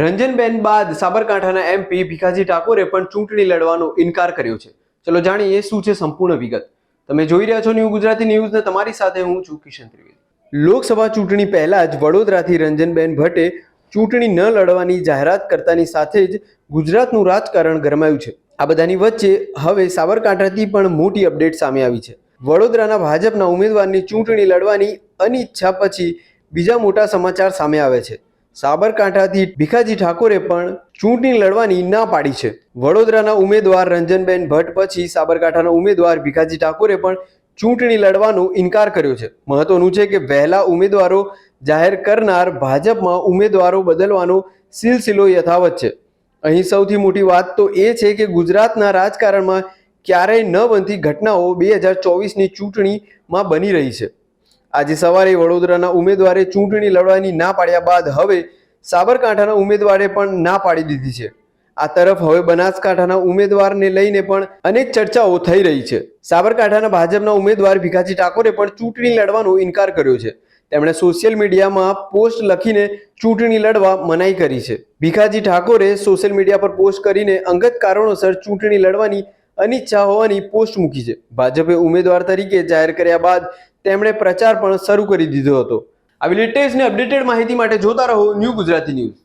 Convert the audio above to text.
રંજનબેન બાદ સાબરકાંઠાના એમપી ભીખાજી ઠાકોરે પણ ચૂંટણી લડવાનો ઇનકાર કર્યો છે. ચલો જાણીએ શું છે સંપૂર્ણ વિગત. તમે જોઈ રહ્યા છો ન્યૂ ગુજરાતી ન્યૂઝ ને તમારી સાથે હું છું કિશન ત્રિવેદી. લોકસભા ચૂંટણી પહેલા જ વડોદરાથી રંજનબેન ભટ્ટે ચૂંટણી ન લડવાની જાહેરાત કરતાની સાથે જ ગુજરાતનું રાજકારણ ગરમાયું છે. આ બધાની વચ્ચે હવે સાબરકાંઠાથી પણ મોટી અપડેટ સામે આવી છે. વડોદરાના ભાજપના ઉમેદવારની ચૂંટણી લડવાની અનિચ્છા પછી બીજા મોટા સમાચાર સામે આવે છે. સાબરકાંઠાથી ભીખાજી ઠાકોરે પણ ચૂંટણી લડવાની ના પાડી છે. વડોદરાના ઉમેદવાર રંજનબેન ભટ્ટ પછી સાબરકાંઠાના ઉમેદવાર ભીખાજી ઠાકોરે પણ ચૂંટણી લડવાનો ઇનકાર કર્યો છે. મહત્વનું છે કે વહેલા ઉમેદવારો જાહેર કરનાર ભાજપમાં ઉમેદવારો બદલવાનો સિલસિલો યથાવત છે. અહીં સૌથી મોટી વાત તો એ છે કે ગુજરાતના રાજકારણમાં ક્યારેય ન બનતી ઘટનાઓ 2024ની ચૂંટણીમાં બની રહી છે. આજે સવારે વડોદરાના ઉમેદવારે ચૂંટણી લડવાની ના પાડ્યા બાદ હવે સાબરકાંઠાના ઉમેદવારે પણ ના પાડી દીધી છે. આ તરફ હવે બનાસકાંઠાના ઉમેદવારને લઈને પણ અનેક ચર્ચાઓ થઈ રહી છે. સાબરકાંઠાના ભાજપના ઉમેદવાર ભીખાજી ઠાકોરે પણ ચૂંટણી લડવાનો ઇનકાર કર્યો છે. તેમણે સોશિયલ મીડિયામાં પોસ્ટ લખીને ચૂંટણી લડવા મનાઈ કરી છે. ભીખાજી ઠાકોરે સોશિયલ મીડિયા પર પોસ્ટ કરીને અંગત કારણોસર ચૂંટણી લડવાની અનિચ્છા હોવાની પોસ્ટ મૂકી છે. ભાજપે ઉમેદવાર તરીકે જાહેર કર્યા બાદ તેમણે પ્રચાર પણ શરૂ કરી દીધો હતો. આવી લેટેસ્ટ ને અપડેટેડ માહિતી માટે જોતા રહો ન્યૂ ગુજરાતી ન્યૂઝ.